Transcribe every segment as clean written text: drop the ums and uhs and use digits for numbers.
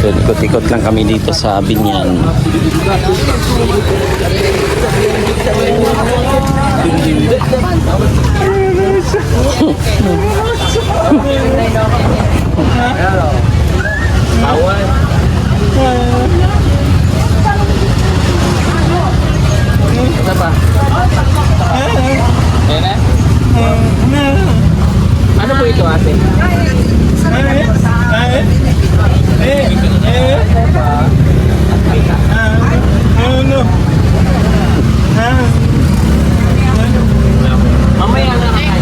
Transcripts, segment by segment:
So, ikot-ikot lang kami dito sa Binyan. Ano ba? Ano po ito, ate? Mamaya na kayo.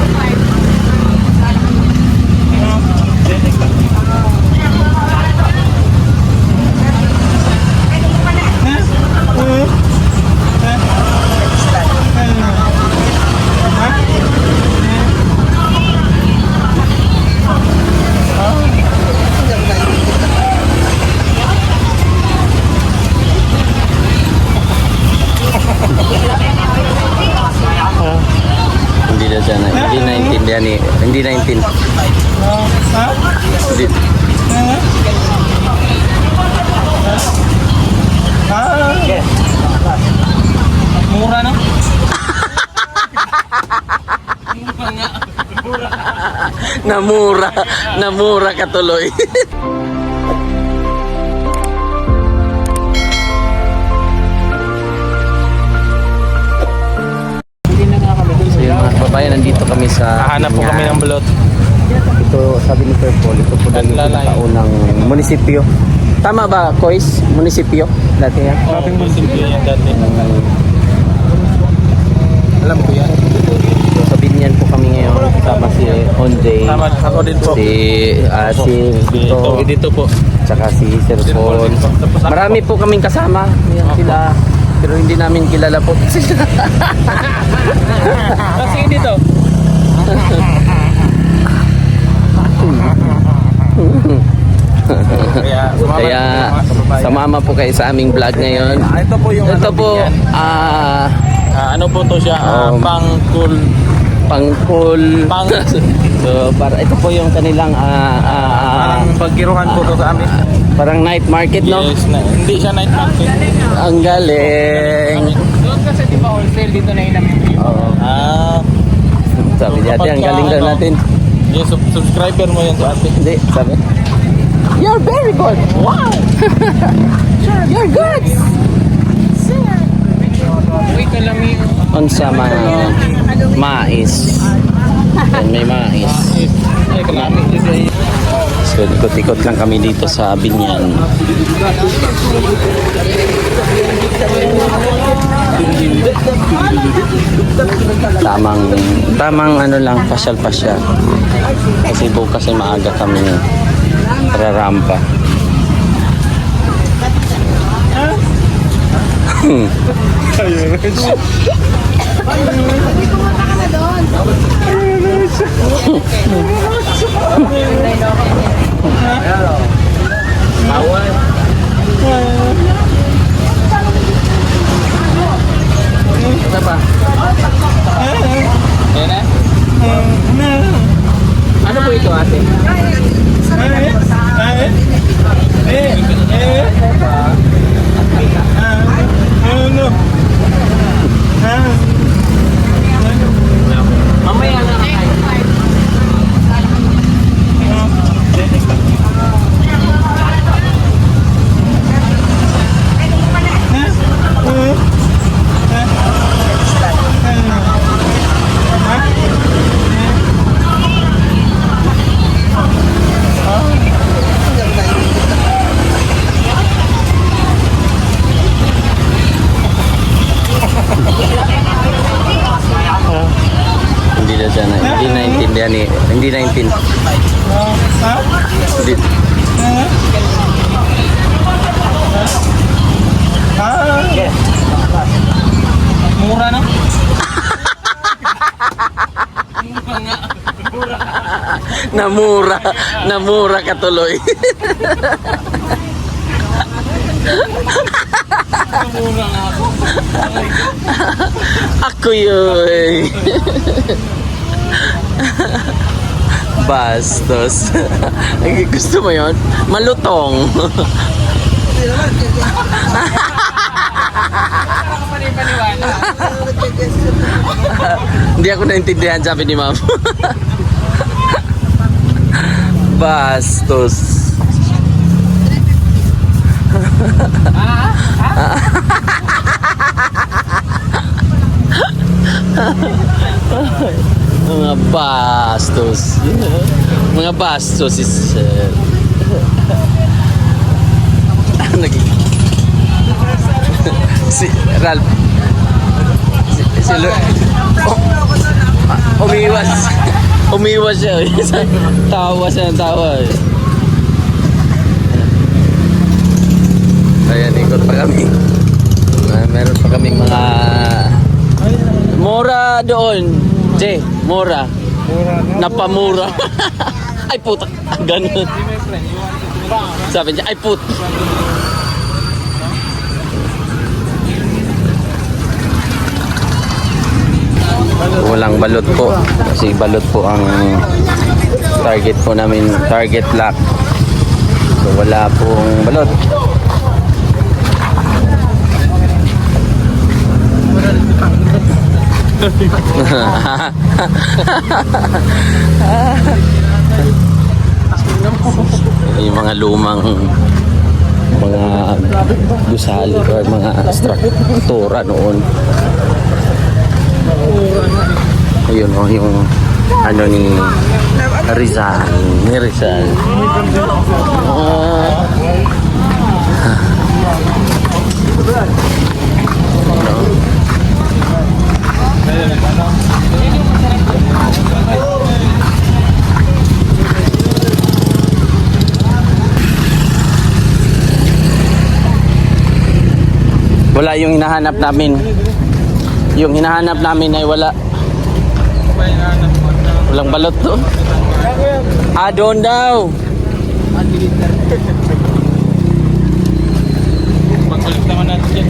Hindi na siya hindi naintindihan eh. Hindi naintindihan. Hindi. Mura na. Namura ka tuloy. So yung mga kababayan, nandito kami sa Hahanap po kami ng balot. Ito sabi ni Purple, ito po daw yung pinakaunang munisipyo. Tama ba, Kois? Munisipyo? Dati yan? Maraming munisipyo yan dati. Alam ko yan. So sa Binyan po kami ngayon. Kasama si Onjay. Tama, ako din po. Si Dito po. tsaka si Sir Paul. Marami po kaming kasama. Yan sila. Pero hindi namin kilala po. Kasi dito. Kaya sumama po kayo sa aming vlog ngayon. Ito po yung Ito po ano po to siya? Pangkul. So para ito po yung kanilang Parang pagkiruhan po to sa amin. parang night market, no? Yes, hindi siya night market. Ang galing. Doon kasi di ba wholesale dito na inamin. Oo. Sabi niya, Kapag ang galing daw natin. Yes, subscriber mo yan sa ate. Hindi, sabi. You're very good. Wow. You're good. Wait ka lang yun. Unsa man mais. Yan, may mais. Ay, kalamit dito. So, ikot-ikot lang kami dito sa Binyan. Tamang ano lang, pasyal-pasyal. Kasi bukas ay maaga kami rarampa. Ano ba? Ano po ito, ate? Mamaya na kayo. Hindi naintindihan eh. Hindi naintindihan. Hindi. Mura na. Namura ka tuloy. Mura nga ako. Ako yun. Bastos. Gusto mo yun? Malutong. Panipaniwala. Hindi ako naintindihan, sabi ni ma'am. Bastos. Mga bastos. Mga bastos is si Ralph. Si umiwas. Umiwas siya. Tawa siya ng tawa. Ayan, ikot pa kami. Meron pa kaming mga mura doon. Che, mura. Napamura. Ay puta. Ganun. Sabi niya, ay put. Walang balot po. Kasi balot po ang target po namin. Target lock. So wala pong balot. Yung mga lumang mga gusali or mga struktura noon. Ayun o, yung ano ni Rizal. Ni Rizal. Wala yung hinahanap namin. Yung hinahanap namin ay wala. Walang balot to. Ah, doon daw. Pagbalik naman natin yan.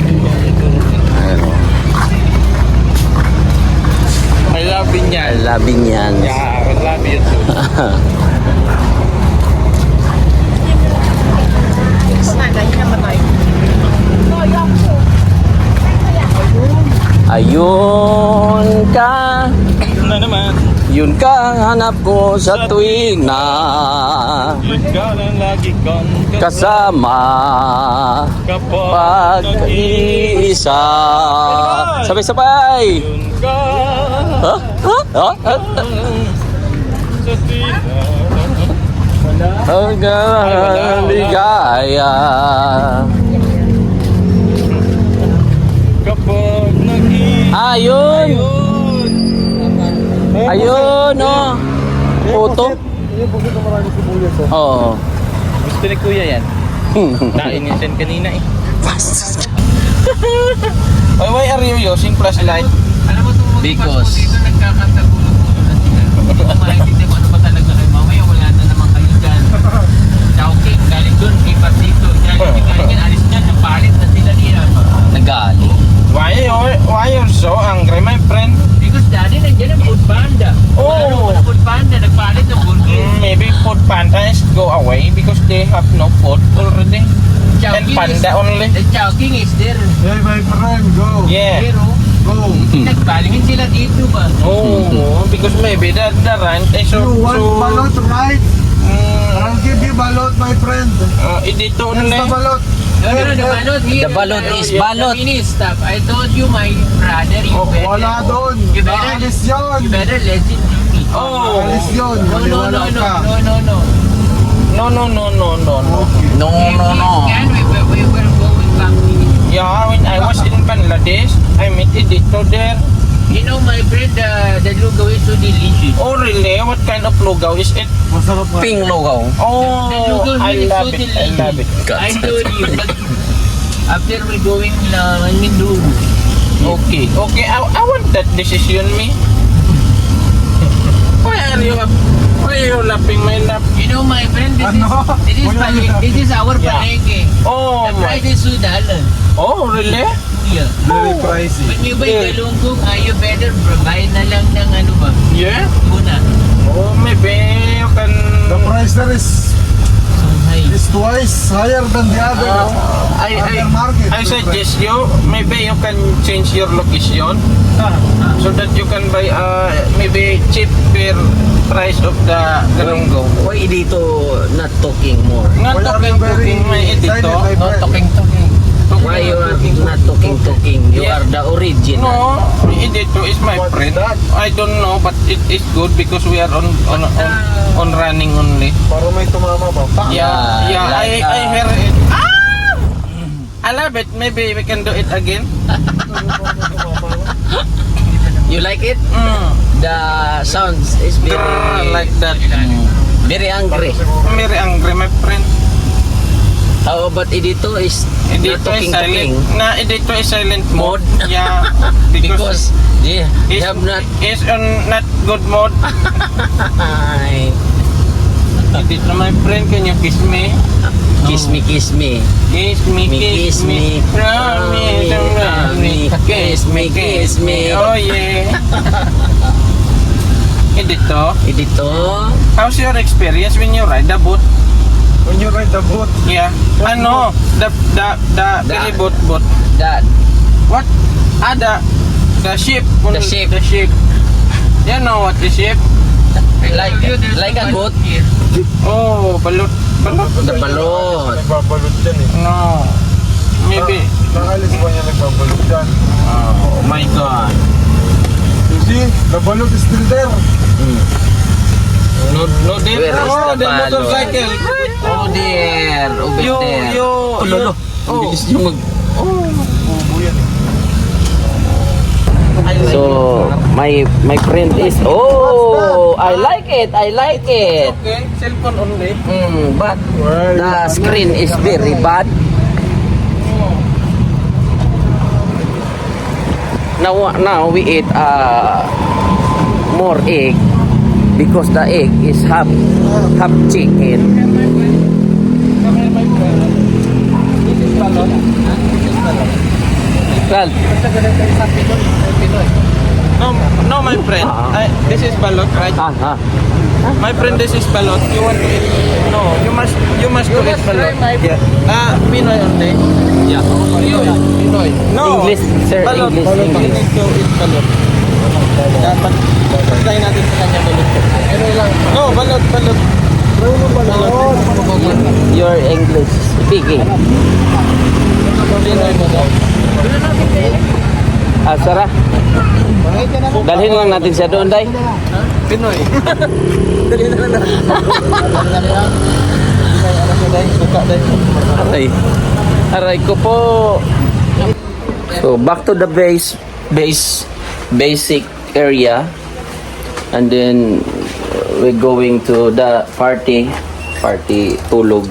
I love yan. Labing yan. Yeah, I love you too. Ayun ka. Na naman. Yun ka ang hanap ko sa tuwing na Ikaw lang lagi kong kasama pag iisa. Sabay-sabay. Yun ka. Ha? Ha? Ha? Ha? Sa sila. Hanggang ligaya. Kapag nag-iisa. Ayun. Ayun, oh. Puto. Oo. Gusto ni Kuya yan. Kain niya siya kanina eh. Why are you using flashlight? Alam mo itong Because dito nagkakatagulo-gulo na sila. Hindi ko ano ba talaga kayo. Mamaya wala na naman kayo dyan. Chowking, galing doon, ipat dito. Galing alis niya, napalit na sila niya. nagali. Why you're so angry, my friend? Because daddy nandiyan ang food panda. Oh. Ano food panda, nagpalit ng burger. Maybe food panda is go away because they have no food already. And panda only. The Chowking is there. Hey, my friend, go. Yeah. Pero, Go. nagbalingin sila dito ba? Oh, because maybe the rent is so. You want balot, right? I'll give you balot, my friend. Dito That's only. the balot. No, the balot here. The balot is balot. The mini stuff. I told you, my brother, you Oh, better. wala doon. You better, Naalis yun. you better listen to me. Oh. Naalis yun. No, no, no, Maniwala no, ka. no, no, no. No, no, no, no, no, no. No, no, no. Can we were going back. Yeah, when I was in Bangladesh, I met Edito there. You know, my friend, the lugaw is so delicious. Oh, really? What kind of lugaw is it? Masarap nga. Ping logaw. The Oh, lugaw I here is love so it. I delicious. love it. I told you. But after we going in Mindoro. Okay, okay. I want that decision, me. Why are you laughing, my love? You know, my friend, Ano? this is our Yeah. palengke. Oh, The my. price is $2. Oh, really? Yeah. Very pricey. When you buy Yeah. galunggong, you better buy na lang ng ano ba? Yeah? Muna. Oh, maybe you can. The price there is high. It's twice higher than the other. Other market. I suggest you, maybe you can change your location so that you can buy maybe cheaper price of the galunggong. Why dito not talking more? Not Why are talking you very my excited, editor. my friend? Talking. Why you are not talking? You Yeah. are the original. No, editor is my What is friend. that? I don't know, but it is good because we are on running only. Para may tumama ba? Yeah, like, I hear it. I love it. Maybe we can do it again. You like it? The sounds is very Like that. very angry. I'm very angry, my friend. How about Edito is not Editor is talking? silent. Na editor is silent mode. Mode? Yeah, Because they he's, have not. he's on not good mode. Editor, my friend, can you kiss me? Kiss me. Kiss me, Kiss me. Promise, Kiss me. Oh yeah. Editor, Edito. how's your experience when you ride the boat? When you ride the boat, Yeah. Ano? The belly boat. That What? The ship. The ship. The ship. You know what the ship? like a goat. Oh, balot. The balot. nagbabalot dyan eh. No. Maybe. Nakalis ba niya nagbabalot dyan? Oh my God. You see, the balot is still there. No, there. Where is Oh, the the balot? motorcycle. Oh dear. Over there. Oh, lolo. Ang bilis yung mag... Bubo yan eh. So, my friend is... Oh! I like it. Okay, cellphone only. But the screen is very bad. Now we eat more egg because the egg is half chicken. Well, No, my friend. This is balot, right? My friend, this is balot. You want to eat? No, you must to eat balot. Yeah. Pinoy only. Yeah. Pinoy. No. English, sir, Balot. English, Balot. English. You need to eat balot. Dapat pagkain natin sa kanya balot. No, balot. Balot. Your English speaking. Pinoy mo daw. Sarah. Dalhin lang natin siya doon, Day. Pinoy. Dali na lang. Suka, Day. Aray ko po. So back to the basic area, and then we're going to the party tulog.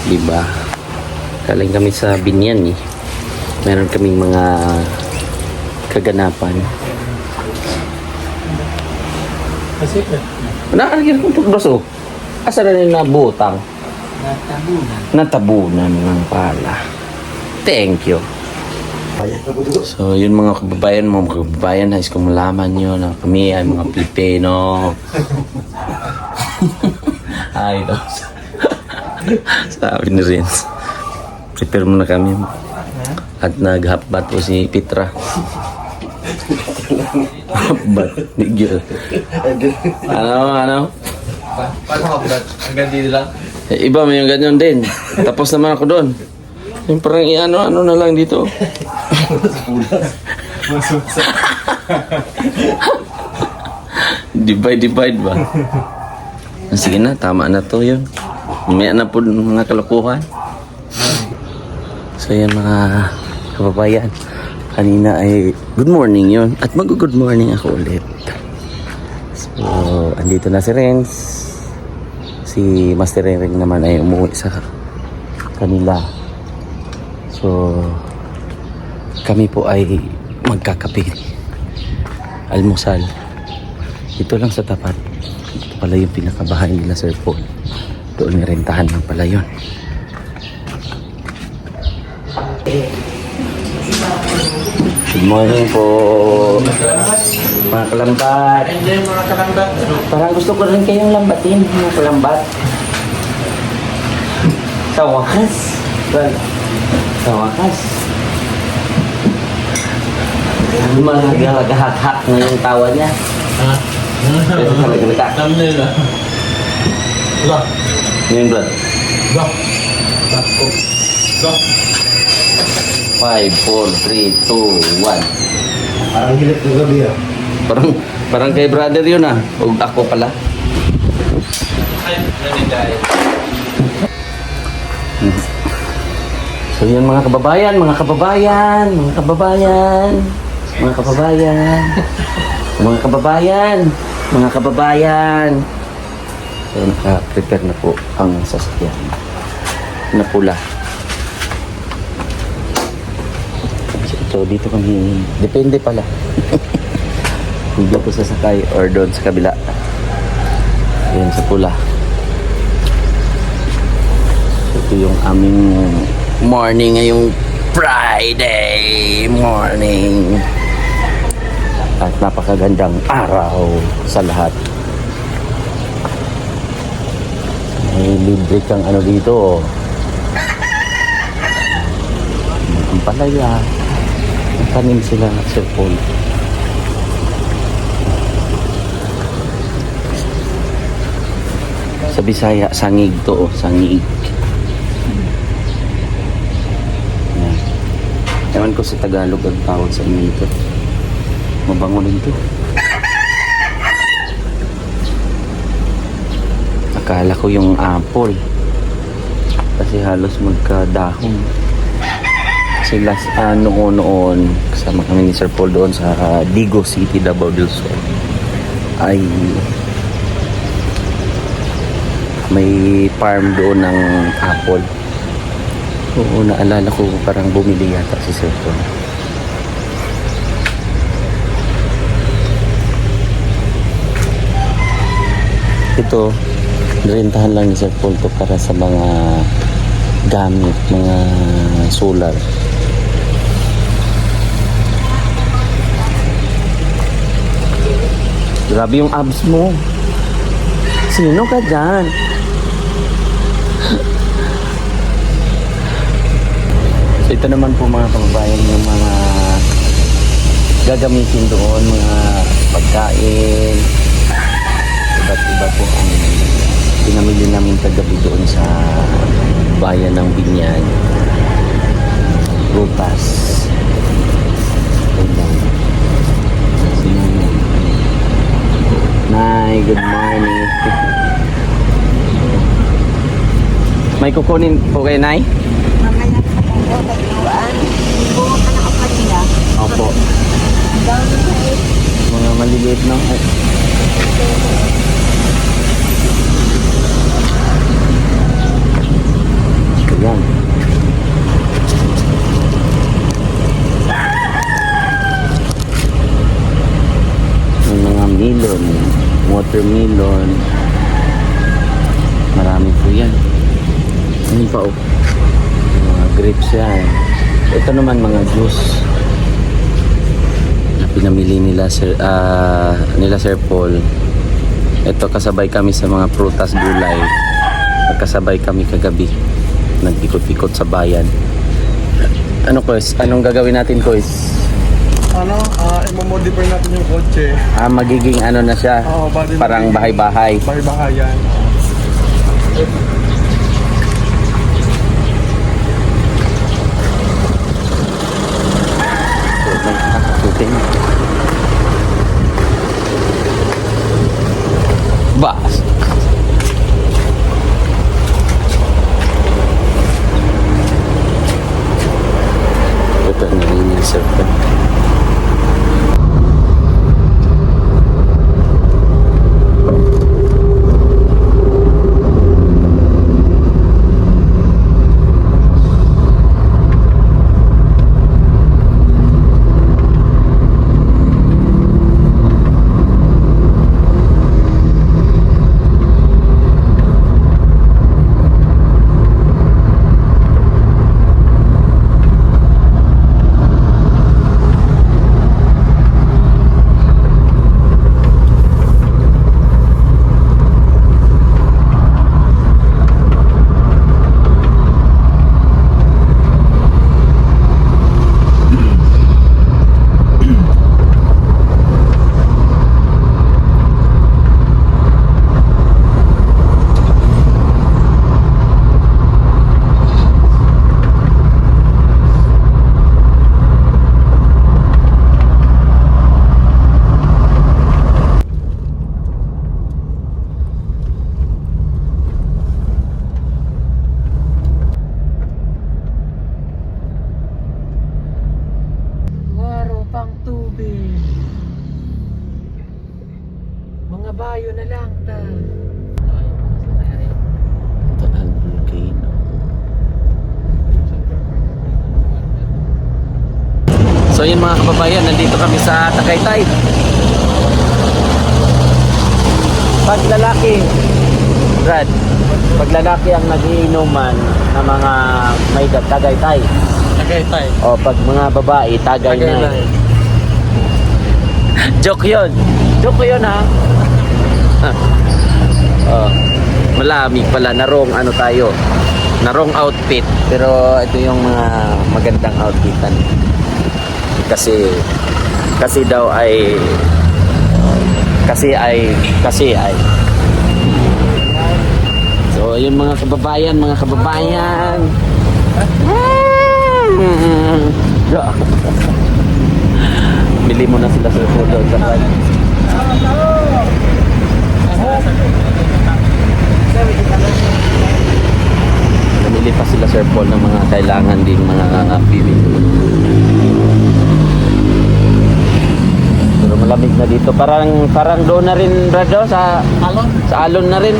Diba? Galing kami sa Binyan eh. Meron kaming mga kaganapan. Nakalagyan kong tugbaso. Asa na rin nabutang? Natabunan ng pala. Thank you. So, yun mga kababayan, nais kong malaman nyo na kami ay mga Pilipino. Ay, no. Sabi ni Renz, prepare muna kami. At naghapbat po si Petra. Hapbat. Nigil. Ano? Paano hapdat? Hanggang dito lang? Iba may yung ganyan din. Tapos naman ako doon. Yung parang ano na lang dito. Divide ba? Sige na, tama na to yun. May na po mga kalokohan. So yan mga kababayan. Kanina ay good morning yun. At mag-good morning ako ulit. So, andito na si Renz. Si Master Renz naman ay umuwi sa kanila. So, kami po ay magkakape. Almusal. Ito lang sa tapat. Ito pala yung pinakabahay nila, Sir Paul. Doon nirentahan lang pala yun. Good morning po. Mga kalambat. Hindi, mga kalambat. Parang gusto ko rin kayong lambatin, mga kalambat. Sa wakas. Well, sa wakas. Magagahak-hak na yung tawa niya. Ha? Kasi talaga. Thumbnail ah. Lock. Ngayon blood. Lock. Lock ko. Lock. 5, 4, 3, 2, 1. Parang hilit ng gabi ah. Parang kay brother yun ah. O ako pala. Ay, nandiyan. So yun mga kababayan, mga kababayan, mga kababayan, mga kababayan, mga kababayan, mga kababayan. So naka-prepare na po ang sasakyan na pula. So dito kami, depende pala. Kung dito sasakay or doon sa kabila. Ayan sa pula. Ito yung aming morning ngayong Friday morning. At napakagandang araw sa lahat. May libre kang ano dito. Ang palaya. Tanim sila ng cellphone. Sa Bisaya, sangig to, sangig. Yan. Ewan ko sa Tagalog ang tawag sa inyo ito. Mabango rin to. Akala ko yung apple. Kasi halos magkadahon. Kasi last noon kasama kami ni Sir Paul doon sa Digo City, Davao del Sur ay may farm doon ng apple. Oo, naalala ko parang bumili yata si Sir Paul. Ito, rentahan lang ni Sir Paul to para sa mga gamit, mga solar. Grabe yung abs mo. Sino ka dyan? So ito naman po mga kababayan yung mga gagamitin doon, mga pagkain. Iba't iba po ang pinamili namin kagabi doon sa bayan ng Binyan. Prutas. Nay, good morning. May kukunin po kayo, Nay? Mamaya sa Congo, Tagluan. Bunga ka na kapatida. Opo. Down sa Mga maliliit na. Ayan. May mga melon, watermelon. Marami po yan. Ano pa oh? Mga grapes yan. Ito naman mga juice na pinamili nila Sir Paul. Ito kasabay kami sa mga prutas gulay. Magkasabay kami kagabi. Nag-ikot-ikot sa bayan. Ano Kois? Anong gagawin natin Kois? I-modify natin yung kotse. Magiging ano na siya? Parang bahay-bahay. Bahay-bahayan. Bas. Ito na rin yung surfer. So yun mga kababayan, nandito kami sa Tagaytay. Pag lalaki, Brad, pag lalaki ang nagiinuman ng mga may Tagaytay. Tagaytay. O pag mga babae, Tagaytay. Joke yun. Joke yun ha. Oh, malamig pala, narong ano tayo. Narong outfit. Pero ito yung mga magandang outfitan. Kasi daw ay kasi ay so yun mga kababayan bili mo na sila sa doon sa kan. Namili pa sila Sir Paul ng mga kailangan din mga bibili. Pero malamig na dito. Parang doon na rin Brado sa Alon na rin.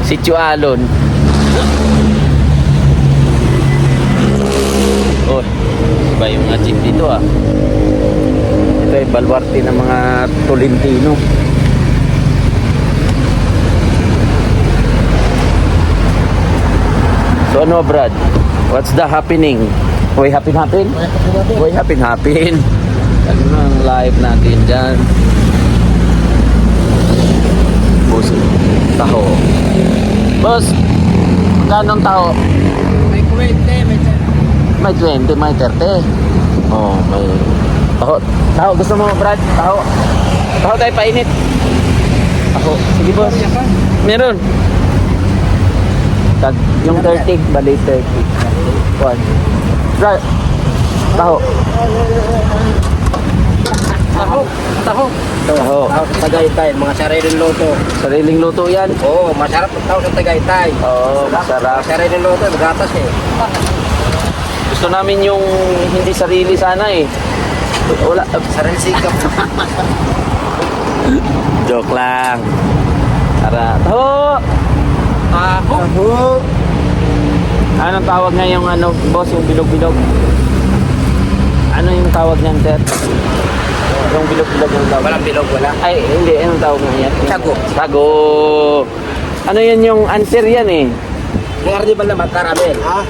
Sitio Alon. Oh, iba yung mga jeep dito ah. Ito ay balwarte ng mga Tolentino. So ano Brad? What's the happening? Way happen? Way happen. Ano na ang live natin dyan? Boss, taho. Boss, magkano ang taho? May 20, May 20, may 30. Oh, may... Taho, gusto mo Brad? Taho tayo painit. Taho, sige boss. Meron. Yung 30, bali 30. One. Brad, taho. Taho. Tagaytay, mga sariling luto. Sariling luto yan. Oo, masarap ang tao sa Tagaytay. Oo, masarap. Sariling luto, magatas eh. Gusto namin yung hindi sarili sana eh. Wala. Sariling sikap. Joke lang. Tara. Taho! Taho. Anong tawag nga yung ano, boss, yung bilog-bilog? Ano yung tawag niyan, sir? Yung bilog-bilog yung tawag. Walang bilog, wala. Ay, hindi. Anong tawag nga yan? Sago. Sago. Ano yan yung answer yan eh? Yung arnibal naman, caramel. Ha?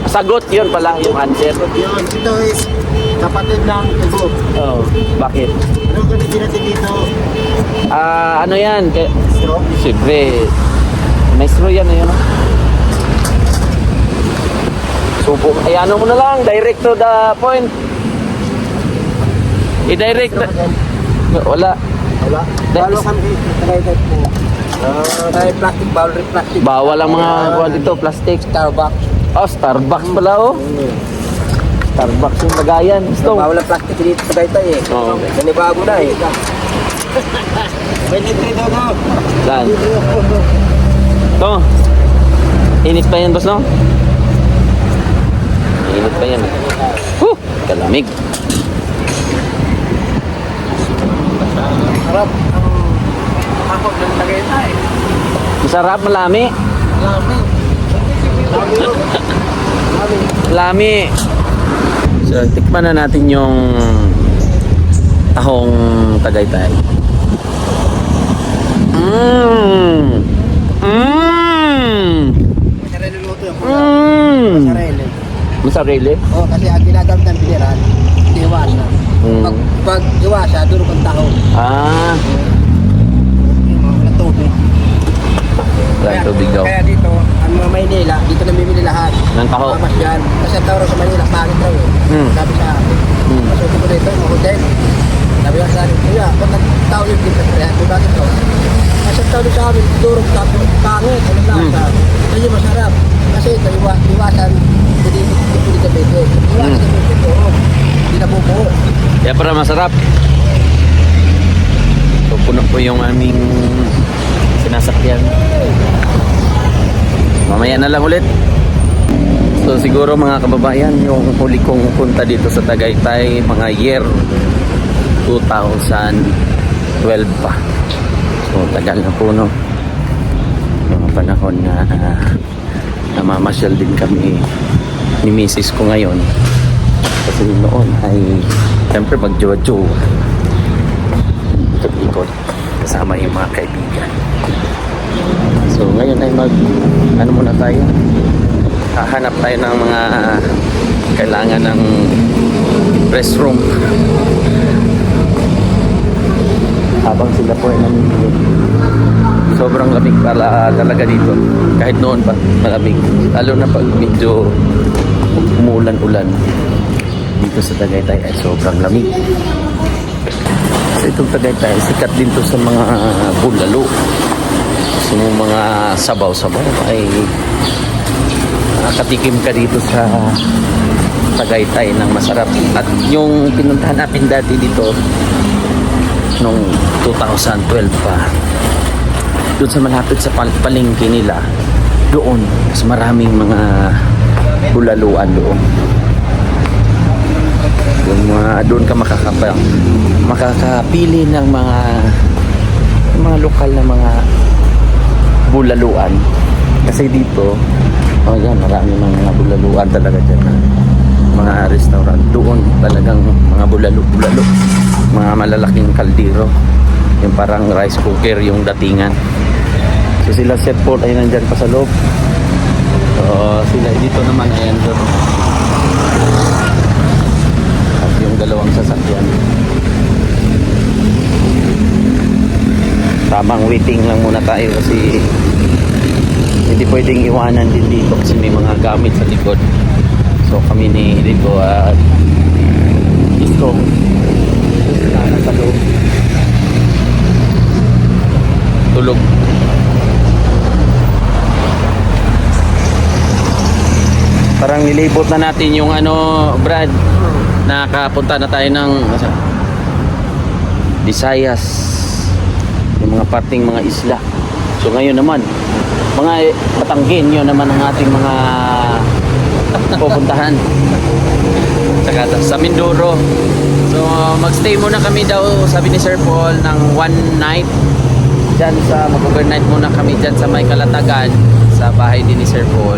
Sagot yun pala yung answer. Yun, ito is kapatid ng Cebu. Oh, bakit? Anong ganito natin dito? Ano yan? Straw? Siyempre, maestro yan eh. Ano? Subo. Ay ano mo na lang, direct to the point. I-direct na. Wala. Wala. Balo kami. Tagaytay po. May plastic, bawal rin plastic. Bawal ang mga kuwan dito, plastic. Starbucks. Oh, Starbucks pala oh. Starbucks yung lagayan. Gusto. Bawal ang plastic dito sa Tagaytay eh. Oo. Nanibago na eh. May libre daw no? Saan? Ito. Init pa yan, boss, no? Init pa yan. Kalamig. Sarap. Ako ng Tagaytay. Masarap, malami. Lami. Lami. So, tikman na natin yung tahong Tagaytay. Masarili luto yung Masarili. Masarili? Oo, kasi ang ginagamit ng biniran, iwasan. Pag iwasa, durog ang taho. Wala tubig. Walang tubig daw. Kaya dito, ang mga Maynila, dito namimili lahat. Ng taho. Mamas yan. Kasi ang tao sa Manila, pangit daw eh. Sabi sa akin. Masuko ko dito, mga hotel. Sabi ko sa akin, kuya, ba't ang tao yung dito sa kaya? Bakit daw? Kasi ang tao sa amin, durog tapos pangit. Ano lasa? Kasi masarap. Kasi ito, iwasan. Hindi ka pwede. Iwasan ka pwede, durog. Hindi na bubuo. Kaya para masarap. So, puno po yung aming sinasakyan. Mamaya na lang ulit. So siguro mga kababayan, yung huli kong punta dito sa Tagaytay, mga year 2012 pa. So tagal na po, no? Mga panahon na namamasyal din kami ni misis ko ngayon. Kasi Kasi noon ay siyempre magjowa-jowa. Ikot-ikot kasama yung mga kaibigan. So ngayon ay ano muna tayo? Hahanap tayo ng mga kailangan ng restroom. Habang sila po ay namimili. Sobrang lamig pala talaga dito. Kahit noon pa, malamig. Lalo na pag medyo umulan-ulan. Dito sa Tagaytay ay sobrang lamig. Kasi itong Tagaytay, sikat din to sa mga bulalo. Sa mga sabaw-sabaw ay nakatikim ka dito sa Tagaytay ng masarap. At yung pinuntahan natin dati dito noong 2012 pa, doon sa malapit sa palengke nila, doon mas maraming mga bulaluan doon. Yung doon ka makakapili ng mga lokal na mga bulaluan. Kasi dito, oh yan, maraming mga bulaluan talaga dyan. Mga restaurant doon, talagang mga bulalo, mga malalaking kaldero, yung parang rice cooker yung datingan. So sila Chef Paul ay nandyan pa sa loob. So sila dito naman ayan doon. At yung dalawang sasakyan. Tamang waiting lang muna tayo kasi hindi pwedeng iwanan din dito kasi may mga gamit sa likod. So kami ni dito at Isko nasa loob. Tulog. Parang nilibot na natin yung Brad. Nakapunta na tayo ng Visayas. Yung mga parting mga isla. So ngayon naman, mga Batangueño naman ang ating mga pupuntahan. Saka sa Mindoro. So magstay muna kami daw, sabi ni Sir Paul, ng one night. Diyan mag-overnight muna kami dyan sa may Kalatagan, sa bahay din ni Sir Paul.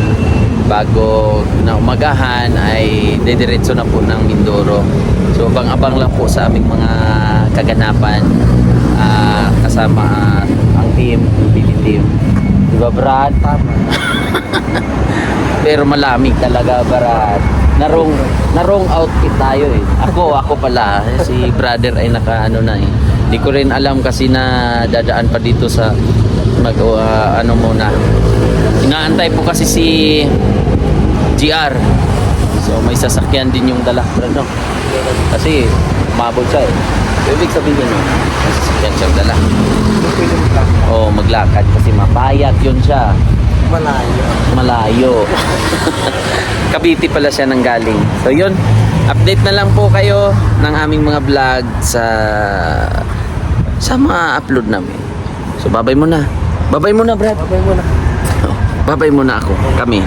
Bago na umagahan ay dediretso na po ng Mindoro. So abang-abang lang po sa aming mga kaganapan kasama ang team, yung BD team. Diba Brad? Tama. Pero malamig talaga Brad. Narong outfit tayo eh. Ako pala. Si brother ay na eh. Di ko rin alam kasi na dadaan pa dito sa muna. Inaantay po kasi si GR. So may sasakyan din yung dala. No? Kasi umabot siya eh. So, ibig sabihin no, may sasakyan siyang dala. O maglakad kasi mapayat yun siya. Malayo. Cavite pala siya nang galing. So yun, update na lang po kayo ng aming mga vlog sa mga upload namin. So babay muna. Babay muna Brad. Babay muna ako. Kami.